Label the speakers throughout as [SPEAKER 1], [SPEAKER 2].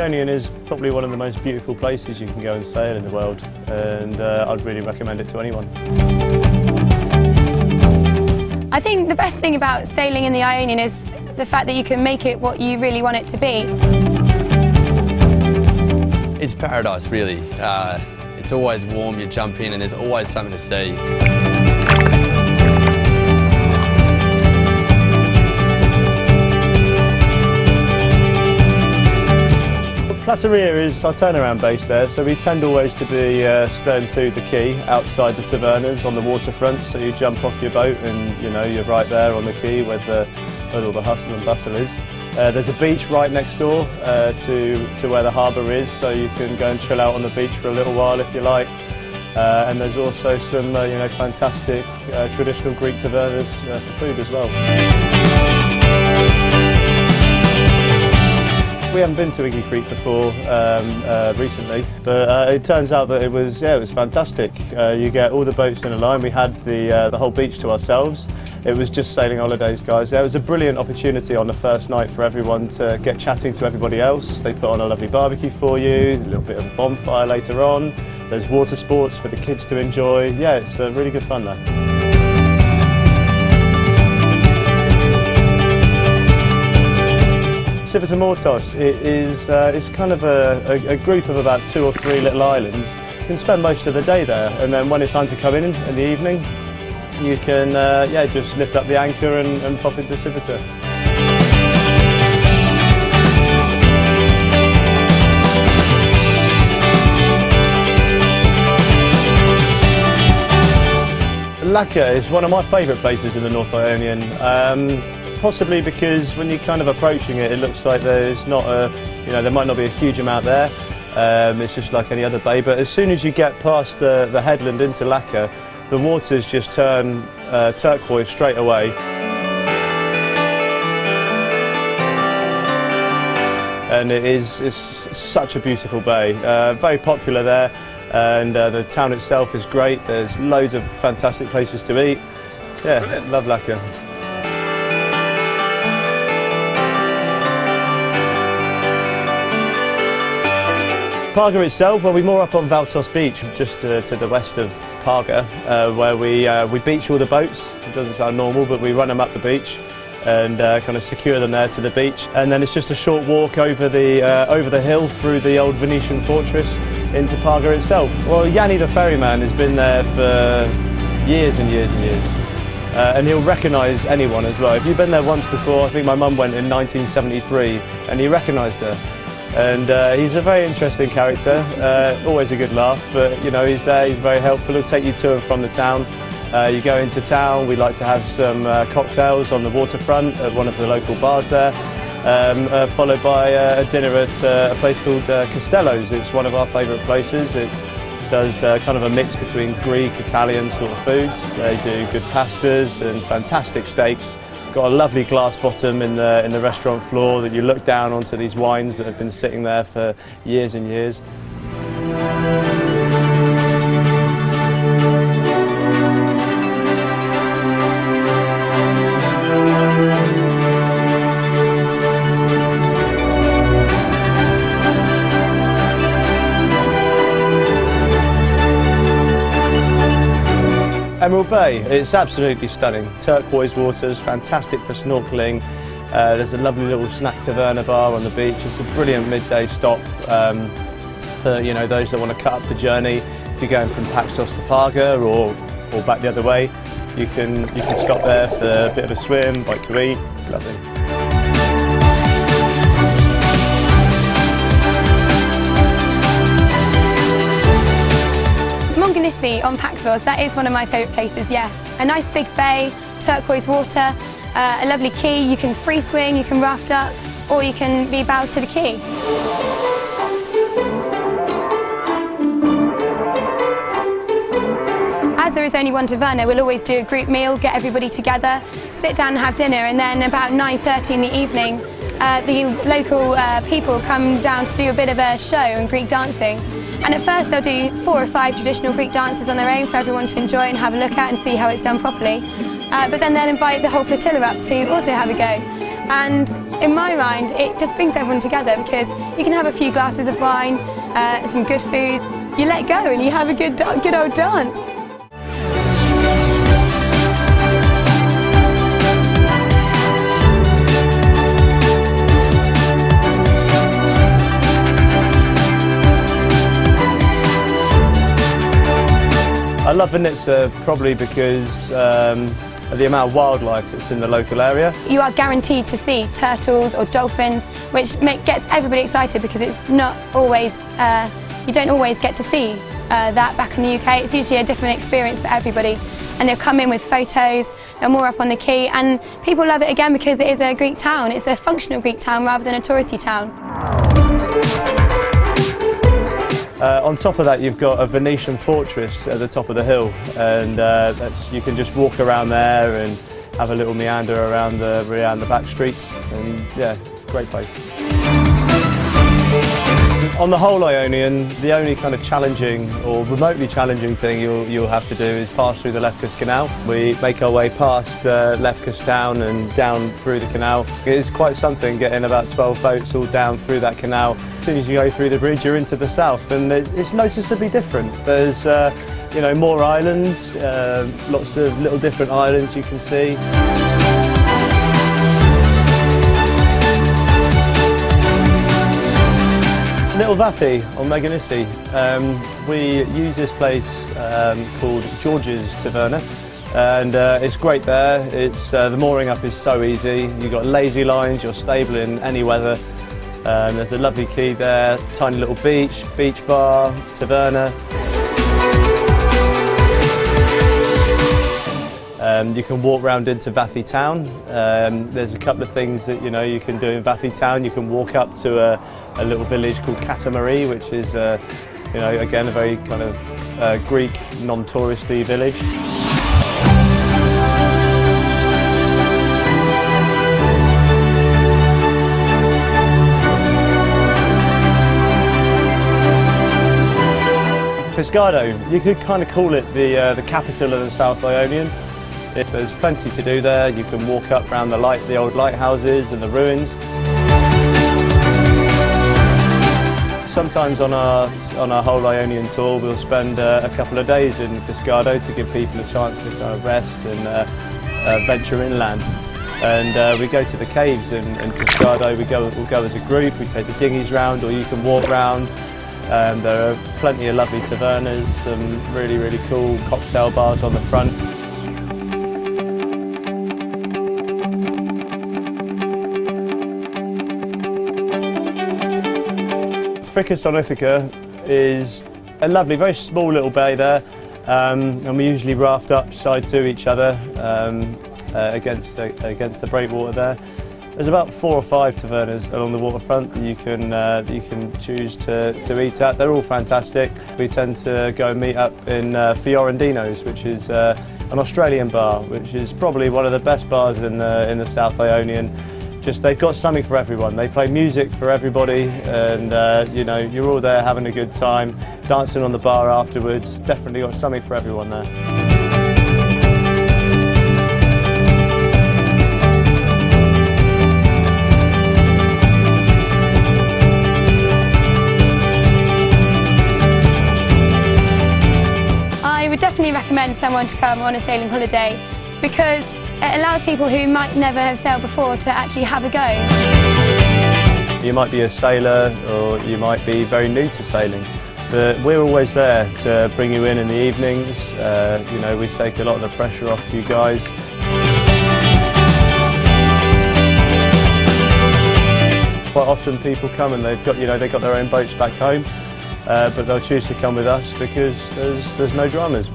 [SPEAKER 1] Ionian is probably one of the most beautiful places you can go and sail in the world, and I'd really recommend it to anyone.
[SPEAKER 2] I think the best thing about sailing in the Ionian is the fact that you can make it what you really want it to be.
[SPEAKER 3] It's paradise, really. It's always warm, you jump in and there's always something to see.
[SPEAKER 1] Plateria is our turnaround base there, so we tend always to be stern to the quay, outside the tavernas on the waterfront, so you jump off your boat and you're right there on the quay where all the hustle and bustle is. There's a beach right next door to where the harbour is, so you can go and chill out on the beach for a little while if you like. And there's also some fantastic traditional Greek tavernas for food as well. We haven't been to Iggy Creek before recently, but it turns out that it was fantastic. You get all the boats in a line. We had the whole beach to ourselves. It was just sailing holidays, guys. It was a brilliant opportunity on the first night for everyone to get chatting to everybody else. They put on a lovely barbecue for you, a little bit of a bonfire later on. There's water sports for the kids to enjoy. Yeah, it's really good fun there. Civitamortos is kind of a group of about 2 or 3 little islands. You can spend most of the day there, and then when it's time to come in the evening, you can just lift up the anchor and pop into Civita. Lacca is one of my favourite places in the North Ionian. Possibly because when you're kind of approaching it, it looks like there's not there might not be a huge amount there. It's just like any other bay, but as soon as you get past the headland into Lacca, the waters just turn turquoise straight away. And it's such a beautiful bay, very popular there, and the town itself is great. There's loads of fantastic places to eat. Yeah, brilliant. Love Lacca. Parga itself, well, we're more up on Valtos Beach, just to the west of Parga, where we beach all the boats. It doesn't sound normal, but we run them up the beach and kind of secure them there to the beach. And then it's just a short walk over the hill through the old Venetian fortress into Parga itself. Well, Yanni the ferryman has been there for years and years and years. And he'll recognise anyone as well. If you've been there once before, I think my mum went in 1973 and he recognised her. And he's a very interesting character, always a good laugh, but he's there, he's very helpful. He'll take you to and from the town. You go into town, we like to have some cocktails on the waterfront at one of the local bars there, followed by a dinner at a place called Castello's. It's one of our favourite places. It does kind of a mix between Greek, Italian sort of foods. They do good pastas and fantastic steaks. Got a lovely glass bottom in the restaurant floor that you look down onto these wines that have been sitting there for years and years. Emerald Bay, it's absolutely stunning. Turquoise waters, fantastic for snorkeling. There's a lovely little snack taverna bar on the beach. It's a brilliant midday stop for those that want to cut up the journey. If you're going from Paxos to Parga or back the other way, you can stop there for a bit of a swim, bite to eat. It's lovely.
[SPEAKER 2] On Paxos, that is one of my favourite places, yes. A nice big bay, turquoise water, a lovely quay. You can free swing, you can raft up, or you can be bows to the quay. As there is only one taverna, we'll always do a group meal, get everybody together, sit down and have dinner, and then about 9:30 in the evening, the local people come down to do a bit of a show and Greek dancing. And at first they'll do 4 or 5 traditional Greek dances on their own for everyone to enjoy and have a look at and see how it's done properly. But then they'll invite the whole flotilla up to also have a go. And in my mind, it just brings everyone together because you can have a few glasses of wine, some good food, you let go and you have a good old dance.
[SPEAKER 1] I love Vernitsa probably because of the amount of wildlife that's in the local area.
[SPEAKER 2] You are guaranteed to see turtles or dolphins, which gets everybody excited because it's not always, you don't always get to see that back in the UK. It's usually a different experience for everybody, and they'll come in with photos, they're more up on the quay, and people love it again because it is a Greek town. It's a functional Greek town rather than a touristy town.
[SPEAKER 1] On top of that, you've got a Venetian fortress at the top of the hill, and you can just walk around there and have a little meander around the back streets, and yeah, great place. On the whole Ionian, the only kind of challenging or remotely challenging thing you'll have to do is pass through the Lefkes Canal. We make our way past Lefkes town and down through the canal. It is quite something getting about 12 boats all down through that canal. As soon as you go through the bridge, you're into the south, and it's noticeably different. There's you know, more islands, lots of little different islands you can see. Little Vathi on Meganissi. We use this place called George's Taverna, and it's great there. It's the mooring up is so easy. You've got lazy lines, you're stable in any weather. There's a lovely quay there, tiny little beach bar, taverna. You can walk round into Vathi town. There's a couple of things that you can do in Vathi town. You can walk up to a little village called Katamari, which is again a very kind of Greek non-touristy village. Fisgado, you could kind of call it the capital of the South Ionian. There's plenty to do there. You can walk up around the old lighthouses and the ruins. Sometimes on our whole Ionian tour, we'll spend a couple of days in Fisgado to give people a chance to kind of rest and venture inland. And we go to the caves in Fisgado. We'll go as a group. We take the dinghies round, or you can walk round. There are plenty of lovely tavernas, some really cool cocktail bars on the front. Fricus on Ithaca is a lovely, very small little bay there, and we usually raft up side to each other against the breakwater there. There's about 4 or 5 tavernas along the waterfront that you can choose to eat at. They're all fantastic. We tend to go and meet up in Fiorentino's, which is an Australian bar, which is probably one of the best bars in the South Ionian. They've got something for everyone. They play music for everybody, and you're all there having a good time, dancing on the bar afterwards. Definitely got something for everyone there.
[SPEAKER 2] I would definitely recommend someone to come on a sailing holiday because it allows people who might never have sailed before to actually have a go.
[SPEAKER 1] You might be a sailor, or you might be very new to sailing, but we're always there to bring you in the evenings. We take a lot of the pressure off you guys. Quite often people come and they've got their own boats back home, but they'll choose to come with us because there's no dramas.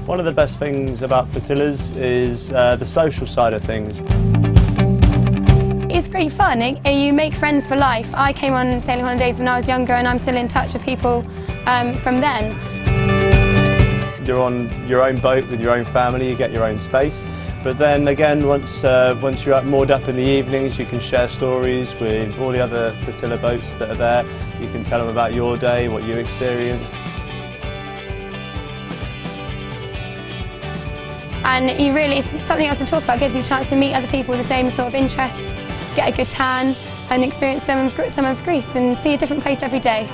[SPEAKER 1] One of the best things about flotillas is the social side of things.
[SPEAKER 2] It's great fun. You make friends for life. I came on sailing holidays when I was younger, and I'm still in touch with people from then.
[SPEAKER 1] You're on your own boat with your own family, you get your own space. But then again, once you're moored up in the evenings, you can share stories with all the other flotilla boats that are there. You can tell them about your day, what you experienced.
[SPEAKER 2] and you really, it's something else to talk about. It gives you a chance to meet other people with the same sort of interests, get a good tan and experience some of Greece and see a different place every day.